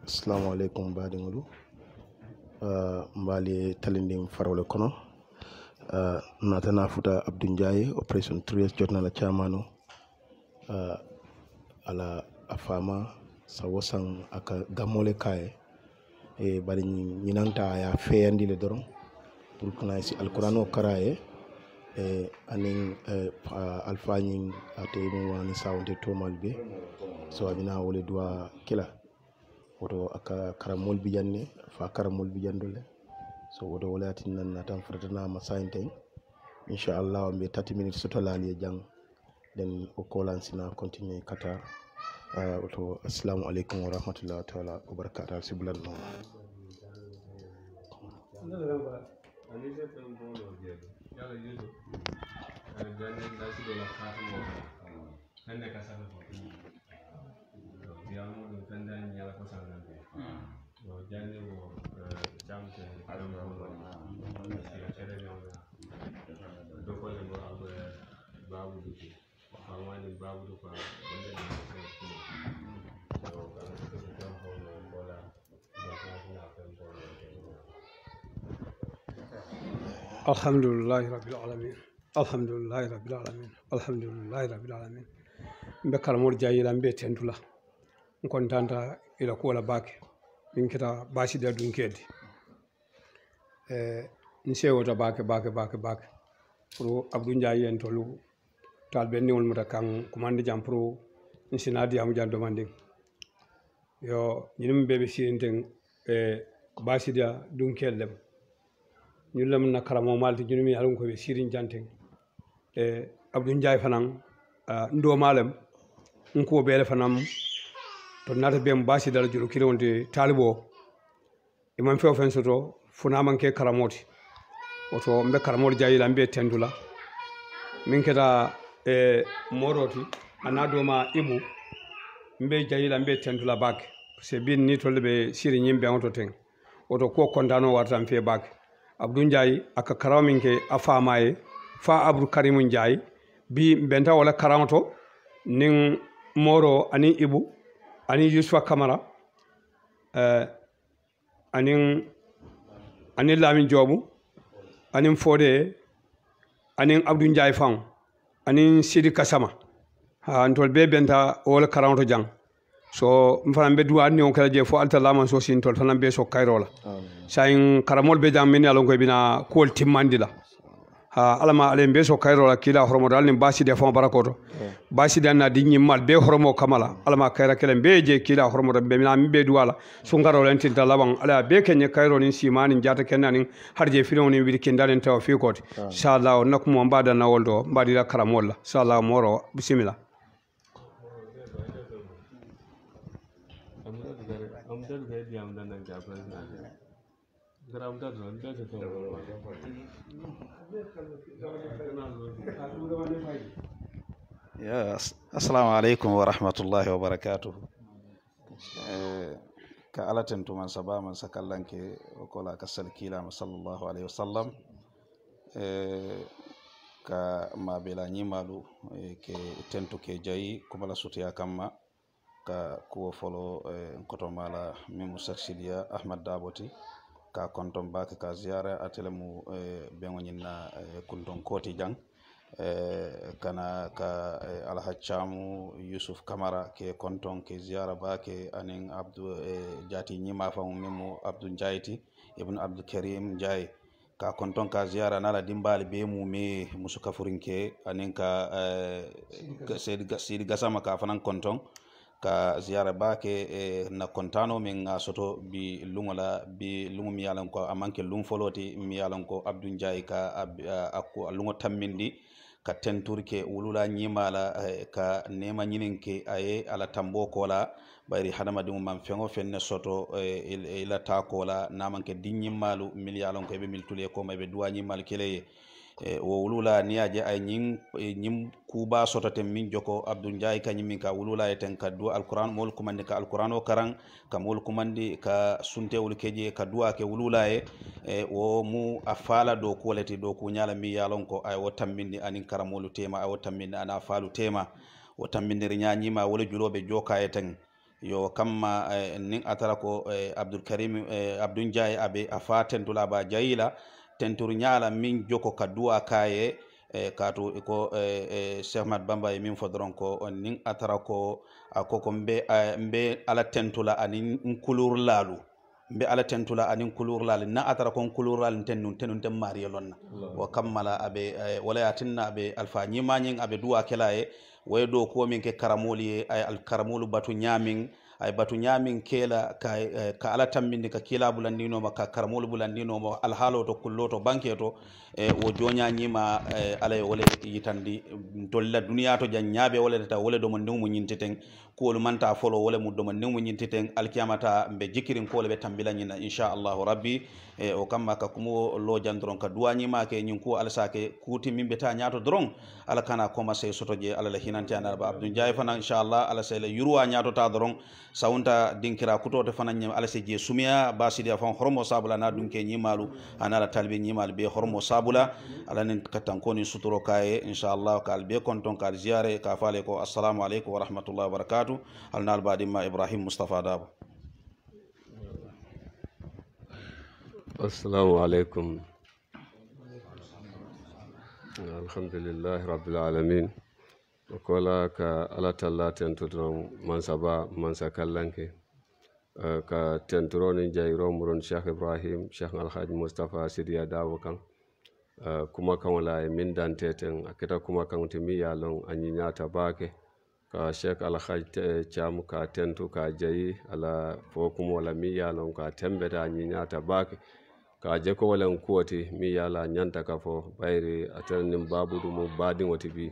Assalamu alaikum badingulu mbali talindim farole kono natana futa Abdou Ndiaye operation 3 jotna la chamano ala afama sawosan aka gamole kaye e bari ñinanta ya feyandi le doron pour kana si alqur'ano karaye anin alfañin ate mo wani sawonte tomal be so abina wole dua kila woto aka karamol bijanne fa karamol bijandole so woto wolatin nan natan fratana masainte inshallah be 30 minutes soto lali jang den o kolan sina continue kata woto assalamu alaikum wa rahmatullahi ta'ala wa barakatuh sibulan no alhamdulillahi rabbil alamin alhamdulillahi rabbil alamin alhamdulillahi rabbil alamin mbe karamol jayila mbe tentula kontanta ila ko la bake min kita bashi da dunkedi nse wota bake pro Abdou Ndiaye en tolu talbe niwol muta kan commande jam pro nsinadi am jan demanding yo ñinum bebe sirinten bashi da dunkedem ñu lam na karamo malti ñu mi alon ko be sirin janten Abdou Ndiaye fanan ndo malam nko bele fanam to nata be mbasi dal julu kilonde talibo imam fe ofen soto funa manke karamoti oto mbe karamol jayila mbe tendula min keta moroti anado ma ibu mbe jayila mbe tendula bak se bin ni tolbe be sirin yimbe onto ten oto ko kontano wartam fe bak Abdou Ndiaye aka karamin ke afamaye fa Abdou Karim Ndiaye bi benta wala karamoto nin moro ani ibu ani Yusufa Kamara ani Lamin Jobu ani Fode ani Abdou Ndiaye fan ani Sidi Kasama ha ntol be benta wala karamoto jang so mfana be duwa ni on kala je fo alta laman so sin tol fana be so kayrola sayin karamol be jang min alon ko bina kol timmandila ha alama ale be so kayrola kila hormo dal ni basi de fon barakoto basi dan na di nyimmal be hormo kamala alama kayra kelen be je kila hormo be mina be duwala so ngaro len tinta laban ala be kenye kayro ni simani jata kenanin harje filon ni wi kendalen taw fi koti inshallah nakum mbada na woldo mbadi la karamol la inshallah moro bismillah assalamu alaikum wa rahmatullahi wa barakatuh ka alaten tuman saba man sakallanke kola kasal kila sallallahu alaihi wasallam ka mabela nyimalu ke tentu ke jayi kumala sutiya kamma ka kuwo folo koto mala mimu saksidia Ahmad Daboti ka konton baka ka ziyara atelemu bengoñinna kunton koti jang kana ka alhaccamu Yusuf Kamara ke konton ke ziyara bake anin Abdou jati ñima famu mimu Abdou Ndiaye ibn Abdou Karim Ndiaye ka konton ka ziyara nala dimbali be mu me musuka furinke anin ka Sidi Gassama ka fanan konton ka ziyara bake na kontano min soto bi lungola bi lungu mi yalan ko amanke lung foloti mi yalan ko Abdou Ndiaye ka akko lungo tammindi ka tenturke wulula nyimala ka nema nyininke aye ala tambo kola bayri hadama dum man fengo fenne soto ila ta kola namanke dinyimalu mi yalan ko be miltule ko be duwañi mal keleye wo wulula niyaje ay ñim kuba sototen min joko Abdou Ndiaye kañum min ka wulula eten ka duwa alquran mol kumandi ka alquran o karan ka mol kumandi ka suntewol keje ka duwa ke wulula wo mu a fala do koleti do ku nyala mi yalon ko ay wo tambindi anin karamolu tema ay wo tambindi ana falu tema wo tambindiri ñañima wala juloɓe joka eten yo kamma nin atara ko Abdul Karim Abdou Ndiaye abe afa tentula ba jayila tentur nyala min joko ka duwa kaye kaatu ko Cheikh Mat Bamba min fodron ko nin atara ko ko mbe ala tentula anin kulur lalu mbe ala tentula anin kulur lalu na atara kon kulur lalu tenun ten mariya lonna wa kammala abe wala yatinna abe alfa nyimanyin abe duwa kelaye way do ko min ke karamoli ay al karamolu batu nyamin ay batu nyamin kela ka ala tambinde ka kila bulandino ma ka karamolu bulandino ma al halo to kullo to banke to o jonya nyima ala wala yitandi dolla duniya to janyabe wala ta wala do mon mu nyinteten ko manta folo wala mu do mon mu nyinteten al kiyamata be jikirin ko be tambila nyina insha Allah rabbi o kamma ka kumo lo jandron ka duwani ma ke nyin ko al sake kuti mimbe ta nyato dron ala kana koma sey sotoje ala la hinanti anar ba Abdou Ndiaye fana insha Allah ala sey la yurwa nyato ta dron saunta dinkira kutote fana nyim ala sey je sumiya basidi afan hormo sabula na dunke nyimalu anala talbi nyimal be hormo sabula ala nin katankoni suturo kaye insha Allah ka albe konton ka ziare ka fale ko assalamu alaikum wa rahmatullahi wa barakatuh alnal badima Ibrahim Mustafa Dabo. Assalamu alaikum. Alhamdulillah rabbil alamin. Kola ka ala talla tentudron mansaba mansa kallanke ka tenturoni jayro muron Cheikh Ibrahim Cheikh Alhaji Mustafa Sidiya Dabo kan kuma kan wala min danteten akita kuma kan timi yalon anyinyata bake ka Cheikh Alhaji Cham ka tentu ka jayi ala fo kuma wala mi yalon ka tembeta anyinyata bake ka je ko wala kuwati mi yala nyanta ka fo bayri atanin babudu mu badin wati bi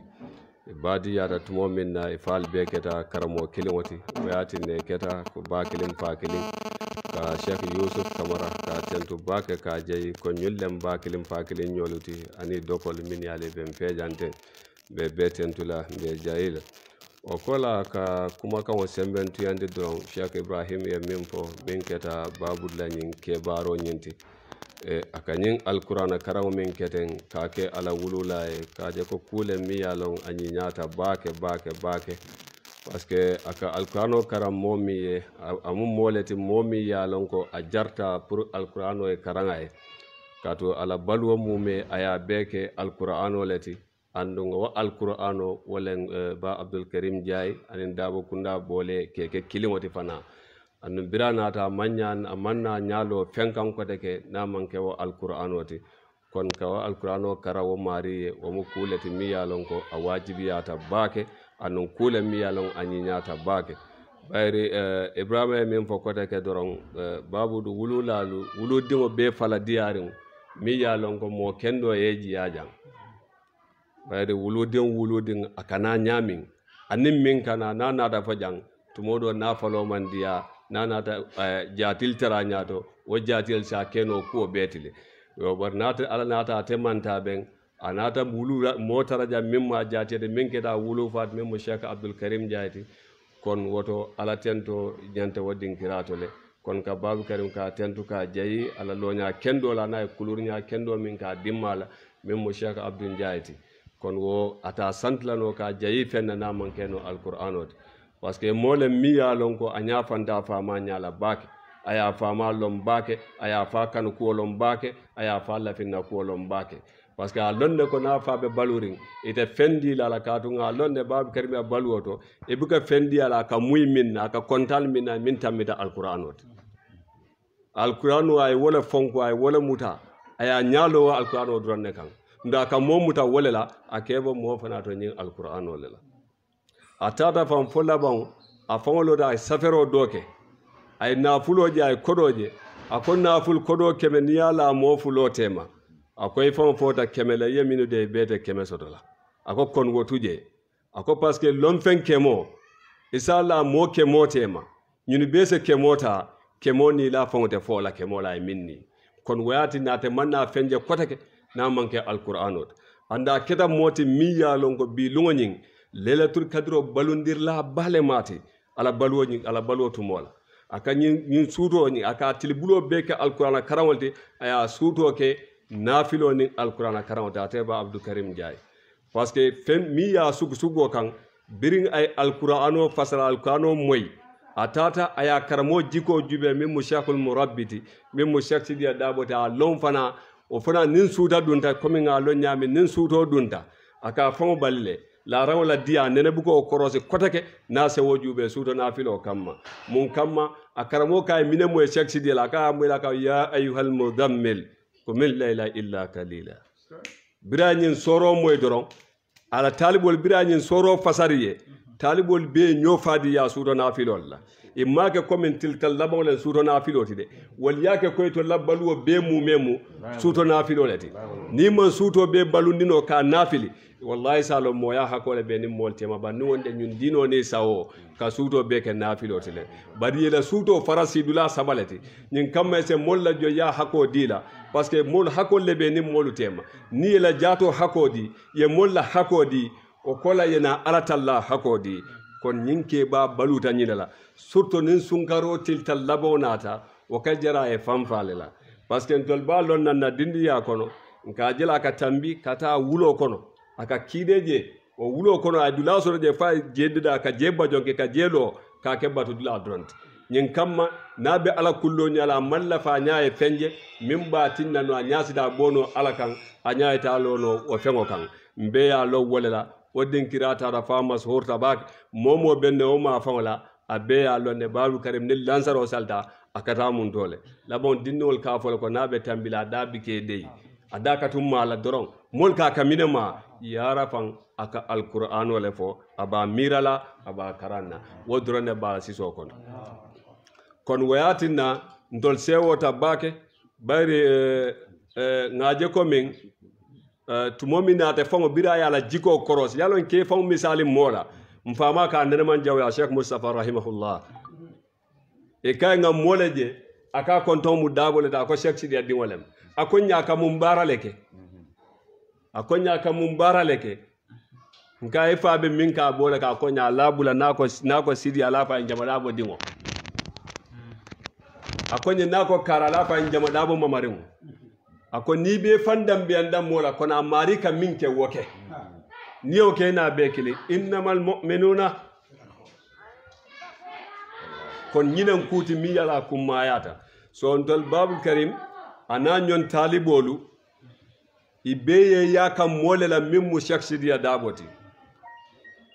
badi yata tumo min na ifal be keta karamo kilin wati wayati ne keta ko ba kilin fa kilin ka Cheikh Yusuf Kamara ka tentu bake ka jayi ko nyullem ba kilin fa kilin nyoluti ani dokol min yale ben fejante be betentula be jayila o kola ka kuma kan semben tuyande don Cheikh Ibrahim ye min fo min keta babul lanin ke baro nyinti akanyin alqur'ana karaw min keten kake ala wulula kaje ko kule mi yalon anyi nyata bake parce que aka alqur'ano karam momi amu moleti momi yalon ko a jarta pour alqur'ano e karanga kato ala balwo mume aya beke alqur'ano leti andungo wa alqur'ano wolen ba Abdul Karim Jai anin Dabo Kunda bole keke kilimoti fana annu biranata manyan amanna nyalo fenkan ko deke na manke wo alqur'ano ti kon ka wo alqur'ano karawo mari wo mu kuleti mi yalon ko a wajibiyata bake annu kule mi yalon anyinyata bake bayri Ibrahima min fo ko deke doron babudu wululalu wuludimo be fala diarin mi yalon ko mo kendo yeji yajang bayri wuludin akana nyamin anin min kana na da fajang tumodo na falo man dia nanata jatil tara nyato wo jatil sa keno ko betile yo bar nata ala nata temanta ben anata wulu motara jam mimma jatede min keda wulu fat mimmo Cheikh Abdul Karim Jayti kon woto ala tento nyante wadin kirato le kon ka babu karim ka tentu ka jayi ala lonya kendo la na kulurnya kendo min ka dimmala mimmo Cheikh Abdul Jayti kon wo ata santlano ka jayi fenna na man keno alqur'anot parce que mole mi ya lon ko anya fanta fama nyala bake aya fama lom bake aya fa kan ko lom bake aya fa la finna ko lom bake parce que alonne ko na fa be baluring ite fendi la katu nga alonne bab karmi baluoto e buka fendi ala ka muy minna ka kontal minna min tamita alquranot alquranu ay wala fonko ay wala muta aya nyalo wa alquranu dronne kan nda ka mo muta wala la akebo mo fana to nyin alquranu la atata fam fola bon a fangolo da safero doke ay nafuloje ay kodoje akon naful kodo keme niyala mo fulo tema akoy fam fota keme la yeminu de bete keme sotola ako kon wotuje ako parce que l'homme fen kemo isala mo kemo tema nyuni bese kemota kemo ni la fonte fola kemo la minni kon wayati nate manna fenje kotake na manke alquranot anda keta moti miya longo bi lungonyin lelatul kadro balundir la bale mati ala balwo tumola aka nyin suto ni aka tilbulo beke alqur'ana karawolti aya suto ke nafilo ni alqur'ana karawolta teba Abdou Karim Jai parce que fen mi ya sugo kan biring ay alqur'ano fasara alqur'ano moy atata aya karamo jiko jube min mu sheikhul murabbiti min mu sheikh sidia dabote a lon fana o fana nin suuta dunta komi nga lon ñaami nin suuto dunta aka famo balle la rawla diya nene buko o korosi kotake na se wojube suuto na filo kamma mun kamma a karamo kay mine mo sheikh sidia la ka mo la ka ya ayyuhal mudammil kumil layla illa qalila birañin soro moy doron ala talibol birañin soro fasariye talibol be ñofadi ya suuto na filol la imma ke komin tiltal labole suuto na filoti de wal yake koy to labbaluwo be mu memu suuto na filolati ni man suuto be balundino ka nafili wallahi salo moya hakole be ni moltema banni wonde ñun dino ni sawo ka suuto be ke nafiloti le bari la suuto farasi dula sabalati ñin kamma se molla jo ya hako dila parce que mol hakolle be ni molu tema ni la jato hakodi ye molla hakodi o kola yena alatalla hakodi kon ñinke ba baluta ñinala surtout nin sunkaro tiltal labonata o ka jara e famfale la parce que tol ba lon nanna dindiya kono nka jela ka tambi kata wulo kono aka kideje o wulo kono ay dula so je fa jeddida ka jebba jonke ka jelo ka kebatu dula dront ñin kamma nabe ala kullo ñala malla fa ñaaye fenje min ba tinna no ñaasida bono ala kan a ñaayta lono o fengo kan mbeya lo wolela wadden kirata da famas horta bak momo benne o ma fangola abeya lo ne babu karim ne lansaro salta akata mun dole labon dinnol ka fol ko nabe tambila dabi ke dey adaka tumma la doron mol ka kamine ma yara fan aka alquran wala fo aba mirala aba karanna wodrone ba siso kon wayatina ndol sewota bake bari ngaje ko min tumomi naate fango bira yala jiko koros yalon ke fango misali mola mfama ka ndene man jawya Sheikh Mustafa rahimahullah e kay ngam moleje aka konton mu dabole da ko Sheikh Sidi addi wolem akonya ka mumbara leke nka e faabe min ka bole ka konya labula nako Sidi ala fa njamala bo dingo akonye nako karala fa njamala bo mamarin ako ni be fandam be andam mola kona mari ka minke woke ni oke na be kili innamal mu'minuna kon ñinan kuti mi yala kummayata so ndol babul karim ana ñon talibolu ibeye yaka molela mimmu shaksidiya daboti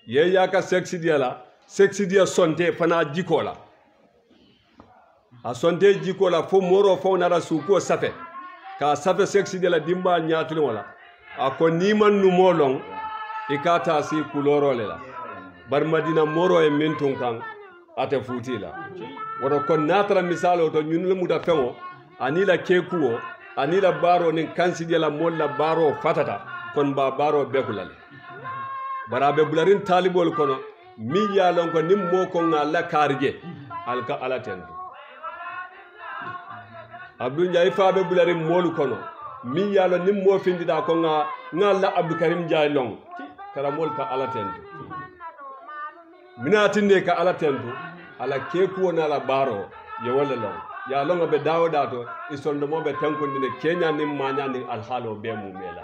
ye yaka shaksidiya la shaksidiya sonte fana jikola a sonte jikola fo moro fo nara suko safe ka safe shaksidiya la dimba ñatuli wala ako niman numolong ikata si kulorole la bar madina moro e mintun kan ate futila woto kon natara misalo to ñun le muta fengo anila kekuo anila baro nin kansidia la molla baro fatata kon ba baro bekulale barabe bularin talibol kono mi yalon ko nim mo ko ngala karje alka ala tendu abdou ndiaye faabe bularin molu kono mi yalon nim mo findida ko ngala abdou karim ndiaye long karamol ka ala tendu minatinde ka ala tendu ala kekuo na la baro ye wala long ya longa be dawda to isoldo mo be tankondine kenya nim manya nin alhalo be mu mela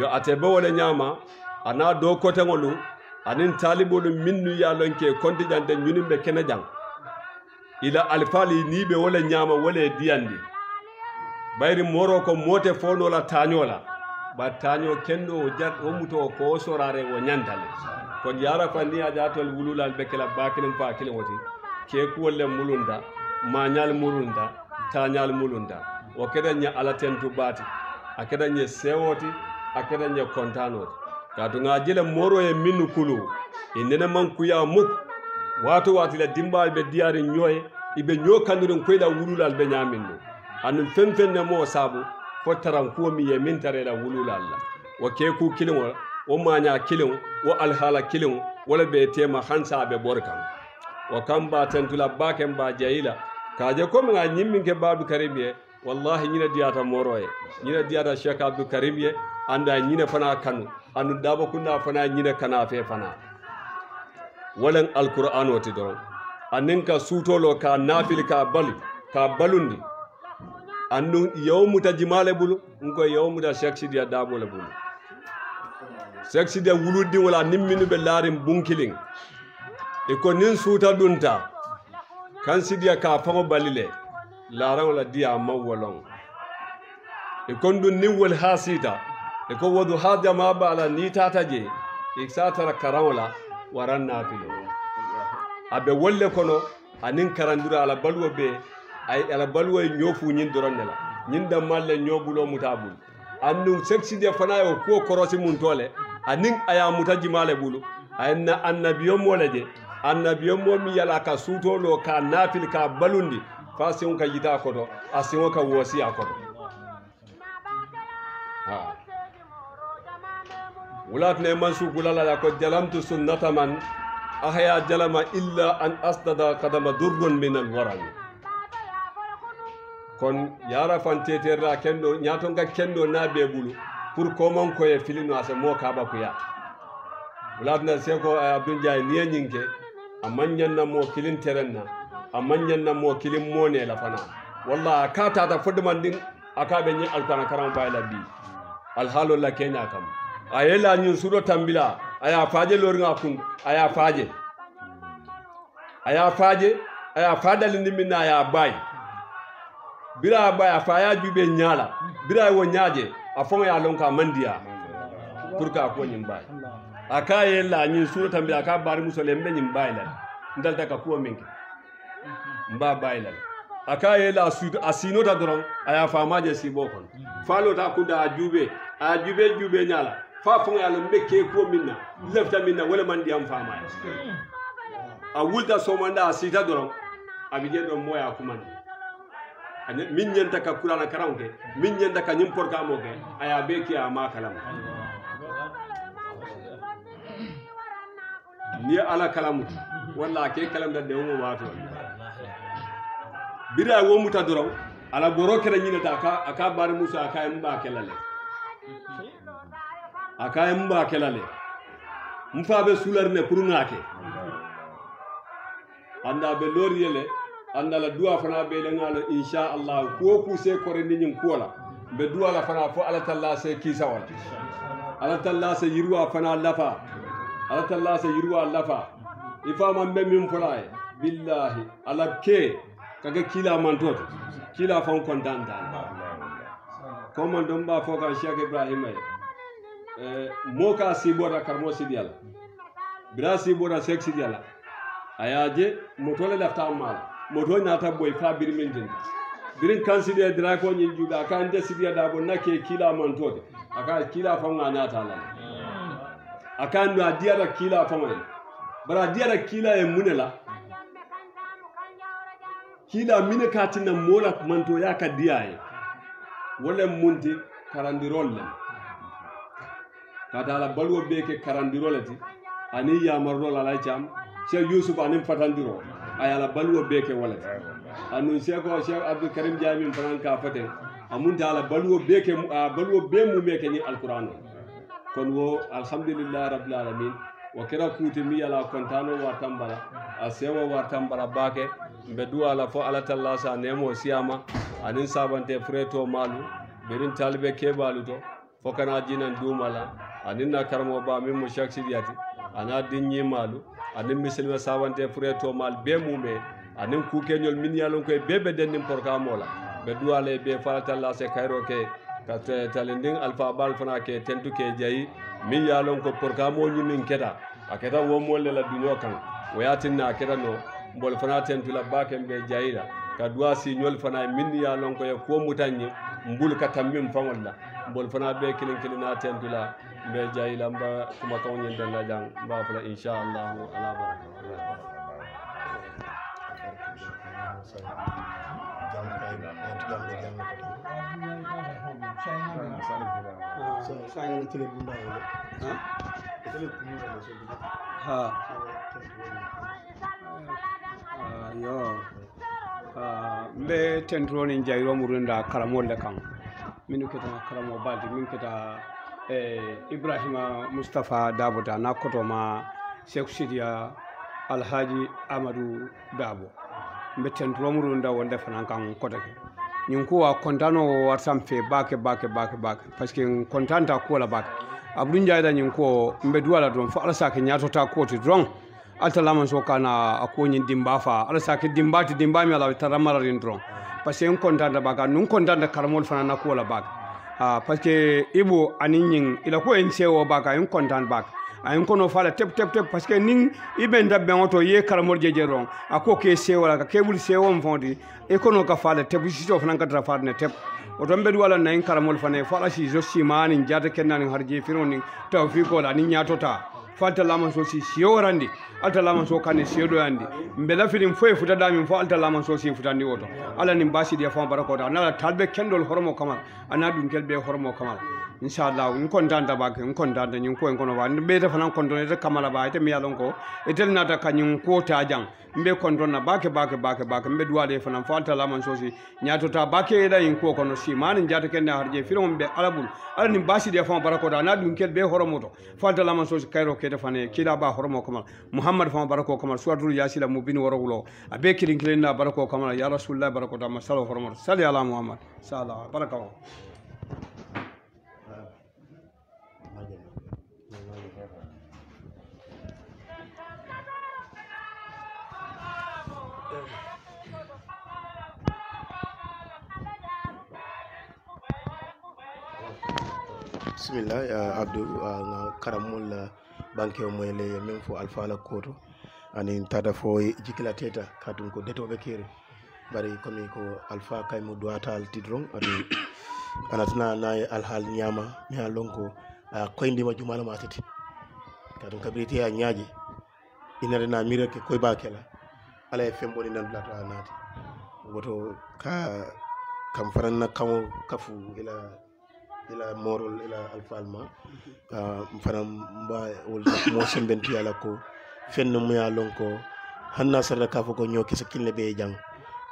yo atebe wala nyama ana do kote ngolu anin talibolu minnu ya lonke konti jande nyunim be kena jang ila alfali ni be wala nyama wala diandi bayri moro ko mote fono la tanyola ba tanyo kendo jat o muto ko sorare wo nyantale kon yara fanni ajatol wululal bekela bakilin fa kilin woti keku wolle mulunda mañal mulunda tañal mulunda o kedanya ala tentu bati akedanya sewoti akedanya kontanoti katu ngajile moro e minu kulu inene man kuya muk watu la dimbal be diari nyoy ibe nyokandurin koyda wululal be nyaminno anu femfen ne mo sabu fo taran ko mi ye min tare la wululal la o keku kilin o maña kilin o alhala kilin wala be tema hansa be borkam o kamba tentula bakem ba jayila kaje ko nga nyimmin ke babu karimye wallahi nyina diata moroye nyina diata Sheikh Abdou Karimye anda nyina fana kanu anu daba kunna fana nyina kana fe fana walan alquran wati do aninka sutolo ka nafil ka balundi annu yawmu tajimale bulu ngo yawmu da Sheikh Sidia dabo le bulu Sheikh Sidia wuludi wala nimminu be larim bunkiling e ko nin suuta dunta kan sidiya ka fango balile laran la diya mawolon e kon dun nin wol hasita e ko wodu hajama bala ni tata je e satara karawla waran nafilo abe wolle kono anin karandura ala balwo be ay ala balwo nyofu nyin doronnela nyin da malle nyobulo mutabul annu sekside fana yo ko korosi mun tole anin aya mutaji male bulu ayna annabiyo moleje annabiyo mo mi yala ka sutolo ka nafil ka balundi fasion ka yita koto asion ka wosi akoto ha wulat ne mansu kulala ya ko jalamtu sunnata man ahya jalama illa an asdada qadama durrun min alwaran kon yara fanteterra kendo nyaton ka kendo na be bulu pour comment ko e filino ase mo kaba kuya wulatna seko abdul jay niya nyinke amanyan na mo kilin terenna amanyan na mo kilin mone la fana walla kata ta fodman din akabe nyi alquran karam bayla bi alhalu la kenya kam ayela nyun sudo tambila aya faje lornga kun aya fadal ni minna ya bay bira bay afaya jube nyala bira wo nyaaje afon ya lonka mandiya pour ka ko nyim bay akaye la nyun sudo tambila aka bari musole mbe nyim bay la ndal taka ko minki mba bay la akaye la sud asino ta doron aya famaje sibo kon falo ta kunda jube nyala fa fon ya lo mbeke ko minna lefta minna wala man di am fama a wulta somanda a sita doron abije do moya kumandi ane min nyenta ka kurana karanke min nyenta ka nyim portamo ke aya beki a ma kalam ni ala kalamu walla ke kalam da dewo wato bira wo muta doron ala boro kere nyina ta aka bar musa aka mba kelale akaye mba kelale mfabe sularne pour ngake anda be loriyele anda la duwa fana be le ngalo insha Allah ko ku se kore ni nyin kola be duwa la fana fo ala talla se kisa wala ala talla se yirwa fana lafa ala talla se yirwa lafa ifa man be min fulaye billahi ala ke kaga kila man toto kila fon kontanta ko man don ba fo kan Cheikh Ibrahim moka sibora karmo sidiala bira sibora sek sidiala ayaje motole lafta mal moto nyata boy fa birmin din birin kan sidia dra ko nyin juga kan de sidia da bon nake kila mantote aka kila fa ngana ta la akan do adiara kila fa ngana bara adiara kila e munela kila mine katina mola manto ya ka diaye wala munti karandirol kata ala balwo beke karandiro lati ani yamarno la cham Cheikh Yusuf anim fatandiro ay ala balwo beke wala anu Cheikh Abdul Karim Jami franka fate amunta ala balwo beke balwo be mu meke ni alquran kon wo alhamdulillah rabbil alamin wa kira kuti mi ala kontano wa tambala asewa wa tambala bake be duala fo ala talla sa nemo siama anin sabante freto malu berin talbe kebalu to fokana jinan dumala aninna karmo ba min mushaksiyati ana dinni malu anin misilma sawante freto mal be mume anin kukenyol min yalon koy bebe dennim porkamola be duale be falata la se kayro ke kate talending alfa bal fana ke tentu ke jayi min yalon ko porkamo nyimin keta aketa wo molle la dunyo kan wayatinna keta no mbol fana tentu la bakem be jayida ka dua si nyol fana min yalon ko ko mutanyi mbul katamim fangolla mbol fana be kilina tentu la be jayila mba kuma kaw nyen dan la jang mba fala inshallah ala baraka mbe tentroni jayro murunda karamol le kan minu keta karamo baldi min keta Ibrahima Mustafa Dabuda na koto ma Sheikh Sidia Alhaji Amadou Dabo mbe tentro murunda wonde fanan kan kotake nyin ko wa kontano warsam fe bake parce que kontanta ko la bake abdou ndiaye da nyin ko mbe duwala don fa alsa ke nyato ta ko ti dron altalama so kana akonyi dimba fa ala saki dimba ti dimba mi ala taramara rindron parce que on contanda baga nun contanda karamol fana na ko la baga parce que ibo anin ila ko en sewo baga en contant baga ayin kono fala tep parce que nin ibe ndabbe ngoto ye karamol jejeron ako ke sewo la ka kebul sewo mfondi e kono ka fala tep sito fana ka tra farne tep o don be wala nayin karamol fana fala si jo simani jata kenani harje fironi tawfiko la ni nyatota falta lama so si siorandi alta lama so kane siedo andi mbela filim foy futa dami fo alta lama so si futandi woto ala nim basi dia fon barako da nala talbe kendol hormo kamal ana dum kelbe hormo kamal inshallah on kontanta bak on kontanta nyin ko en kono wa be defa nan konton de kamala ba ite mi yalon ko etel nata kanyum ko ta jang mbe konton na bake mbe duwade fa nan falta lama so si nyato ta bake da yin ko kono si man jata kenne harje filim be alabul ala nim basi dia fon barako da ana dum kelbe hormo to falta lama so si kayro ke defane kila ba hormo kamal muhammad fa barako kamal suratul yasila mubin warawlo abe kilin kilin na barako kamal ya rasulullah barako da masalo hormo salli ala muhammad sallallahu barakaw bismillah abdou karamol banque o moyle même fo alpha la koto ani tata fo jikila teta katun ko detobe kere bari komi ko alpha kay mo doata al tidron ani anatna nay alhal nyama mi alonko koyndi ma jumala matati katun kabiriti ya nyaaji inare na mirake koy bakela ala e femboni nan plato anati woto ka kam faranna kamo kafu ila morol ila alfalma fanam mba wol mo sembenti ala ko fenno mu ya lonko hanna sarra ka fo ko nyoki sa kinle be jang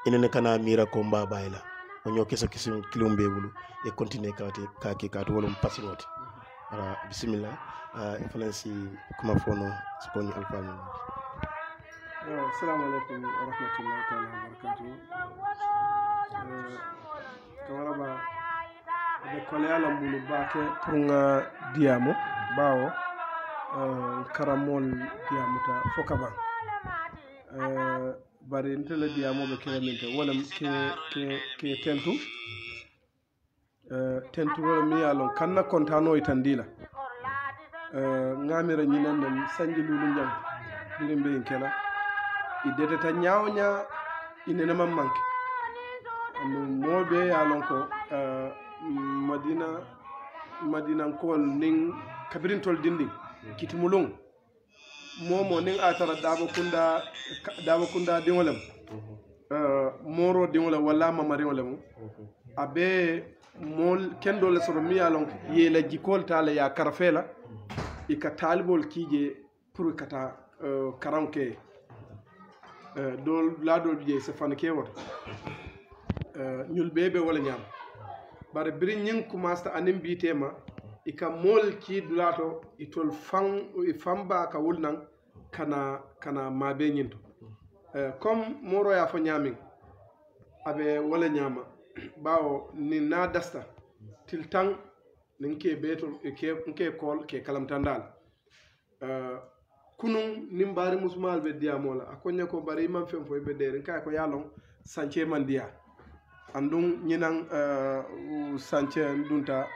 inene kana mira ko mba bayla o nyoki sa kisim kilumbe wulu e continue kati wolum pasinoti ala bismillah fanansi kuma fono ko ni alfalma assalamu alaikum wa rahmatullahi ta'ala wa barakatuh kamaraba be koleala mbulu bake pour nga diamo bawo karamol diamuta fokaba bari ntele diamo be keleminte wala ke tentu wala mi yalon kanna kontano itandila ngamira nyinen den sanji lulu njam dirimbe inkela idete ta nyawnya inene mam manke andu mobe yalon ko madina kol ning kabirin tol dinding kitimulung momo ning atara dabo kunda dingolem moro dingolem wala mamari olem abe mol kendo le soro miyalon yela jikol tala ya karfela ika talibol kije pour kata karanke dol ladol je se fanke wota ñul bebe wala ñam bare birin ñing kumasta anim bitema ika mol ki dulato itol famba ka wulnan kana mabe ñinto comme moro ya fo ñamin abe wala ñama bawo ni na dasta til tang nin ke beto ke kol ke kalamtandal kunun nim bari musmal be diamola akonya ko bari man fem fo be dere ka ko yalon sanche man dia andum ñinan sanche dunta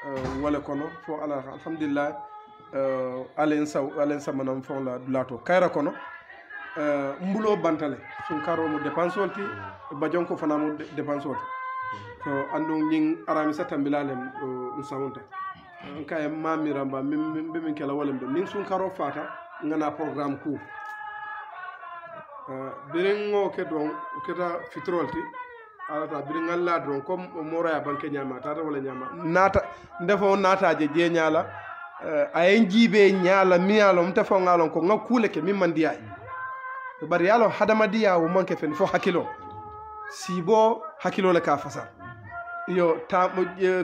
wala kono fo ala alhamdulillah alen samanam fon la dulato kayra kono mbulo bantale sun karo mo dépense wolti bajon ko fana mo dépense wolti to andum ñing arami satambilalem samunta kay mamiramba min kala walem do ning sun karo fata ngana programme court birengo ke don keta fitrolti alata birengal la don comme moroya banque nyama tata wala nyama nata ndefo nata je nyala ayen jibe nyala miyalo mtafo ngalon ko ngakule ke mimman diya bari yalo hadama diya wo manke fen fo hakilo sibo hakilo le ka fasa yo ta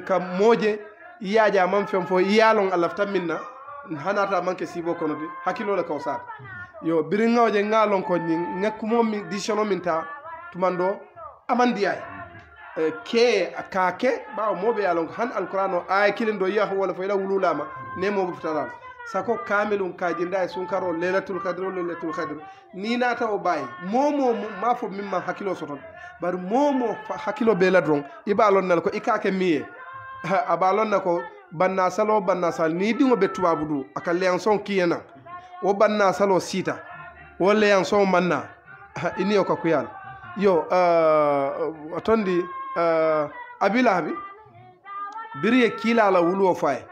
ka moje iyaja man fen fo yalon alafta minna hanata manke sibo kono de hakilo le ka sat yo biringoje ngalon ko ni ngakkumo mi disiono minta tumando amandiya ke kake bawo mobe yalon han alqur'ano ay kilindo yahu wala fo ila wululama ne mo buftaral sako kamilum kajinda e sunkaro lelatul qadr ni nata o baye momo ma fo mimma hakkilo soton bar momo hakkilo be ladron iba lonnal ko ikake miye aba lonna ko banna salo ni dingo be tubabu du aka leanson kiyena wo banna salo sita wo leanson manna ini o kakuyal yo atondi abilabi biriye kila la wuluwo faye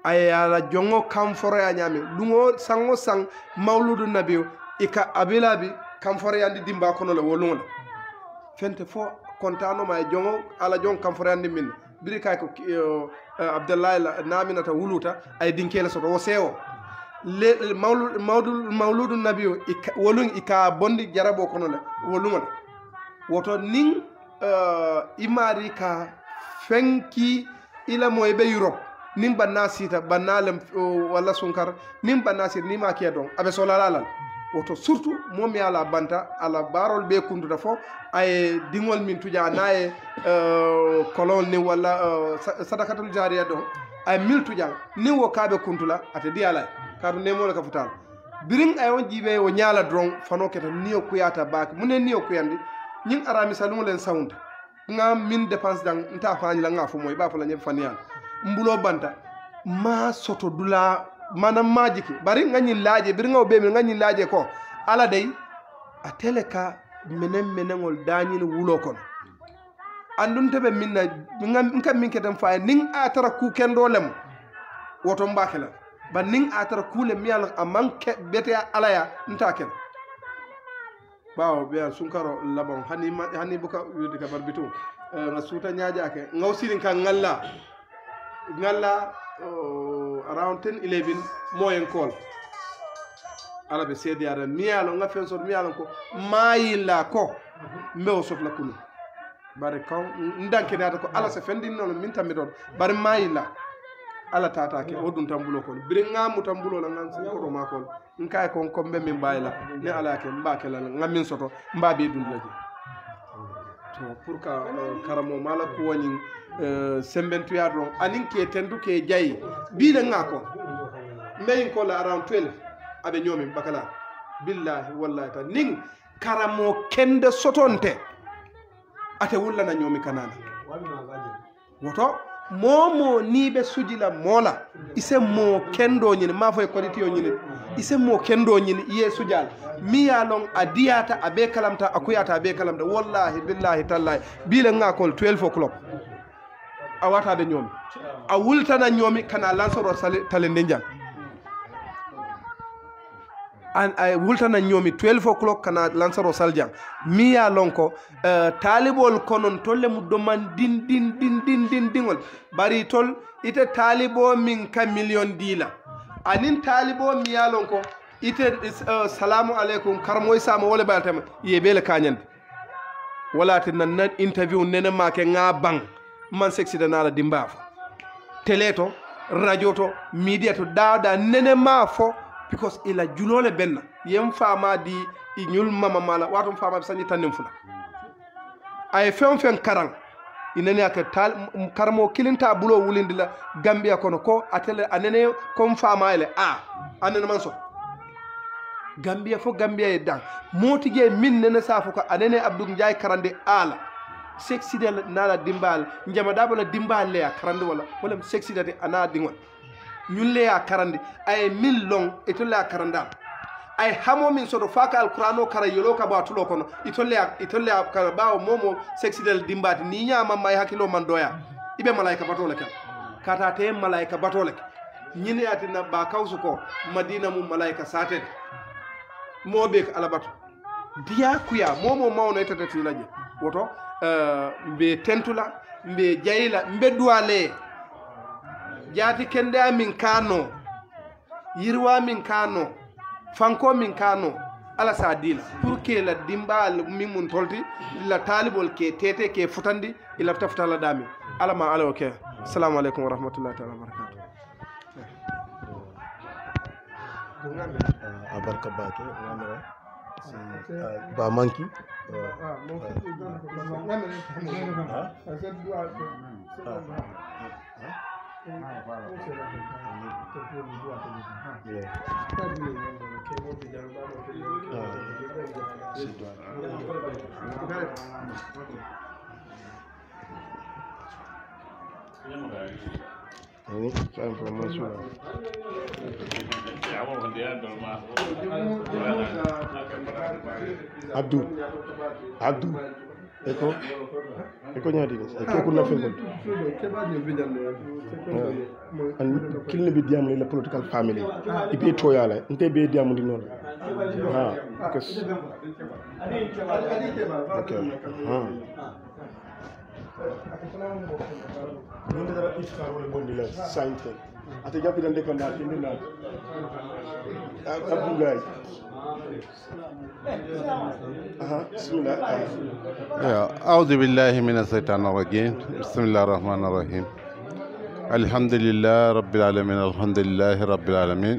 ay ala jongo kamforo ya nyame lungo sango sang mawludu nabiyo ika abilabi kamforo yandi dimba kono la wolungo fente fo kontano ma jongo ala jongo kamforo yandi min biri kay ko abdallah naminata wuluta ay dinkele so do sewo le mawludu nabiyo wolung ika bondi jarabo kono la wolungo woto ning imari ka fenki ila moy be Europe nim banna sita bannalem walla sunkar nim banna sita nima kiya don abe solalal woto surtout mom yala banta ala barol be kunduda fo ay dingol min tuja naye kolon ni walla sadakatul jariya don ay mil tuja ni wo kabe kuntula ate diala kadu nemo la ka futal biring ay on jibe o nyaala dron fano keta niyo kuyata bak munen niyo kuyandi nyin arami salum len sound nga min dépense dang nta faani la nga fu moy ba fa la ñe faniyan mbulo banta ma soto dula manam majiki bari nga ñi laaje bir nga be mi nga ñi laaje ko ala day a teleka menengol dañin wulo kon andun tebe minna nga min ketam faay ning atara ku kendo lem woto mbake la ba ning atara ku le mi ala amanke bete alaya nta ken bawo be sunkaro labon hani buka yudi ka barbitu nga suta nyaajake ngaw sirin kan ngalla around 10-11 moyen call ala be sedi ara miyalo nga fen so miyalo ko mayila ko mbew sot la kunu bare kaw ndanke nata ko ala se fendi non min tammi don bare mayila ala tata ke odun tambulo ko bire ngamu tambulo la ngan ko do makol nkay ko kombe min bayila ne ala ke mbake la ngamin soto mbabe dun laji to pour ka karamo mala ko woni sembentu ya don anin ke tendu ke jayi bile ngako meyin ko la around 12 abe nyomi bakala billahi wallahi ta ning karamo kende sotonte ate wulla na nyomi kanana woto momo ni be sujila mola ise mo kendo nyini ma fay quality yo nyini ise mo kendo nyini iye sujal mi ya long adiyata abe kalamta akuyata abe kalamta wallahi billahi tallahi bile ngakol 12 o'clock awata be nyomi a wultana nyomi kana lansoro talende njang an ay wultana nyomi 12 o'clock kana lansaro saljang mi ya lonko talibol konon tolle mu doman din dingol bari tol ite talibo min ka million dila anin talibo mi ya lonko ite salamu alaikum karmoy sama wala baltama yebele kanyande wala tin nan interview nene make nga bang man sexy da nala dimbafo teleto radio to media to dawda nene ma fo because ila julole benna yem fama di ñul mama mala watum fama sanni tanim fula ay fen karang inene ak tal karmo kilinta bulo wulindi la gambia kono ko atele anene kom fama ele anene man so gambia fo gambia e dan motige min nene safo ko anene abdou ndiaye karande ala sexidel nala dimbal njama dabala dimbal le karande wala sexidate ana dingol ñulle ya karande ay mil long etolle ya karanda ay hamo min sodo faka alqur'ano kara yelo ka ba tulo kono itolle ya kara bawo momo sexidel dimbati ni nyama may hakilo man doya ibe malaika batole kan kata te malaika batole ñine atina ba kawsu ko madina mu malaika saten mobe ko alabato diya kuya momo mawno etata laje woto mbe tentula mbe jayila mbe duwale jati kende amin kano yirwa min kano fanko min kano ala sadila pour que la dimbal min mun tolti la talibol ke tete ke futandi ila taftala dami ala ma ala okay assalamu alaikum wa rahmatullahi ta'ala wa barakatuh abarka bake ngamira ba manki Ini saya informasi. Abdou. Eko nyadi ni. Eko kuna fengol. An kilne bi diam la political family. Ibe to yala. Nte be diam di non. Ha. Kes. Okay. Ha. Nde dara iftar wala bondi la sainte. Ate japi dan dekon da tindi na. Abdou gay. بسم الله. أعوذ بالله من الشيطان الرجيم. بسم الله الرحمن الرحيم. الحمد لله رب العالمين. الحمد لله رب العالمين.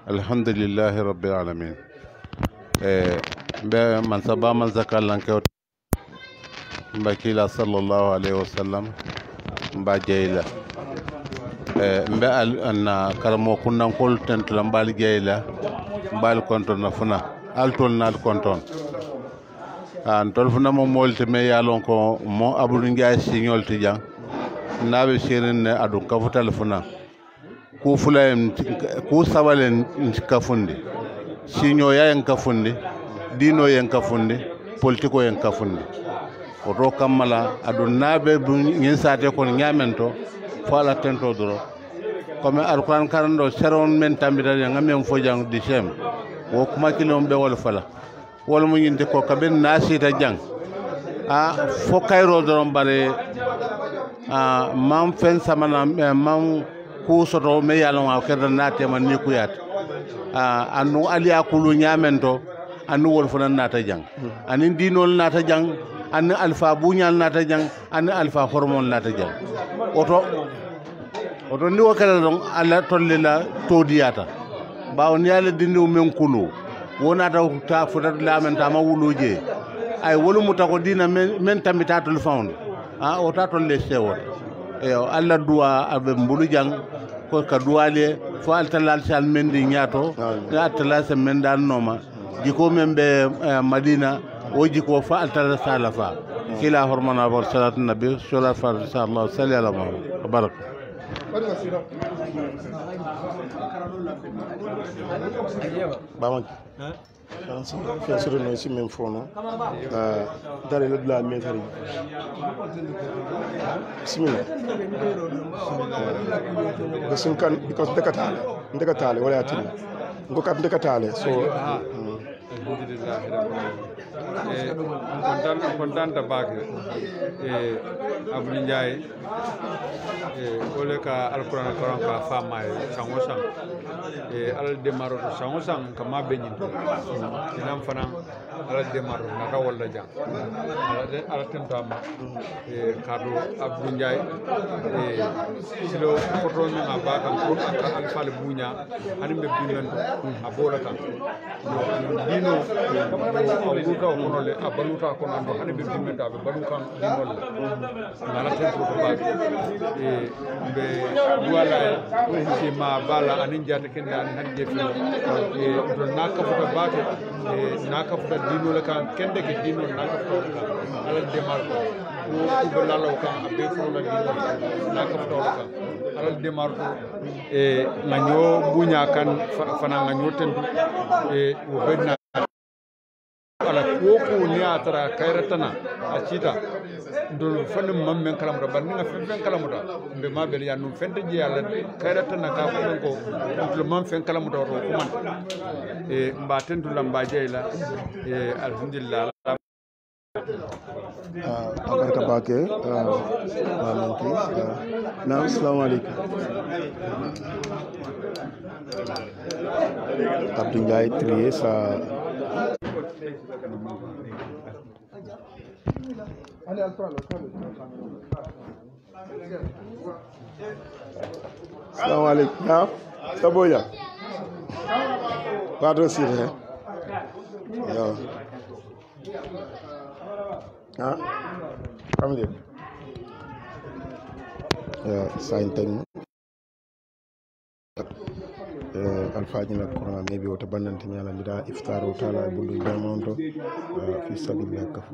الحمد لله رب العالمين. من سبا من زكى لنكوت بكيلا صلى الله عليه وسلم بجيلا mbe anna karamo kunnan kol tentula mbal jeyla mbal konton na funa altol nal konton an tol funa mo molte me yalon ko mo abdou ndiaye signol ti jang nabe sirin ne adu kafutal funa ku fulayen ku sabalen kafundi signo yayen kafundi dino yen kafundi politiko yen kafundi oto kammala adu nabe bu ngin sate kon nyamento fala tento doro comme alquran karando seron men tambita ngamen fo jang di sem wo kuma kilom be wol fala wol mu nyinde ko kaben nasita jang fo kayro doro bare mam fen samana mam ku soto me yalon a kerda nate man ni kuyat anu ali akulu nyamento anu wol fo nata jang anin dinol nata jang an alpha buñal nata jang an alpha hormone nata jang oto ni wakala don ala tolle la todiyata bawo ni ala dindi men kulu wonata ta futa lamenta ma wuluje ay wolu mutako dina men tambita to fawn o ta tolle sewo alla duwa abe mbulu jang ko ka duwale fo altalal sal mendi nyato altalal se mendan noma jiko membe madina o jiko fa altalal salafa kila hormona wa salatu nabi sallallahu alaihi wasallam sallallahu alaihi barak Bama no si même fono dare le bla metari bismillah gasun kan because dekatale wala atini ngoka dekatale so kontaan ta baake Abdou Ndiaye ole ka alquran karam ka famaye sango sang alal demaro sango sang kama beñin dinam fana alal demaro naka walla jang ala tentama kado Abdou Ndiaye silo foto no na baka ko aka alfal buña hanimbe bimen abola kan dino baluta kono le baluta kono ando hanimbe bimen ta balukan dinol ngala tempo ko ba be wala ci ma bala anin jata ken dan hande fi do naka ko baate naka ko dino la kan kende ke dino naka ko ala demar ko ko lalo kan be fo la dino naka ko kan ala demar ko nanyo bunya kan fana nanyo tendu wo bedna ala koko ni atara kairatana acita do fanne mammen kalam do banninga fen kalam do be mabel ya num fente je ala kairatana ka ko do mam fen kalam do ko man mbaten to lamba jeyla alhamdulillah abarka bake mamanki na assalamu alaikum Abdou Ndiaye trier sa assalamu alaikum na saboya pardon sir yo come here sainteng alfaji na Qur'an maybe wata bannante nyala mira iftaro tala bundu jamonto fi sabilillah kaf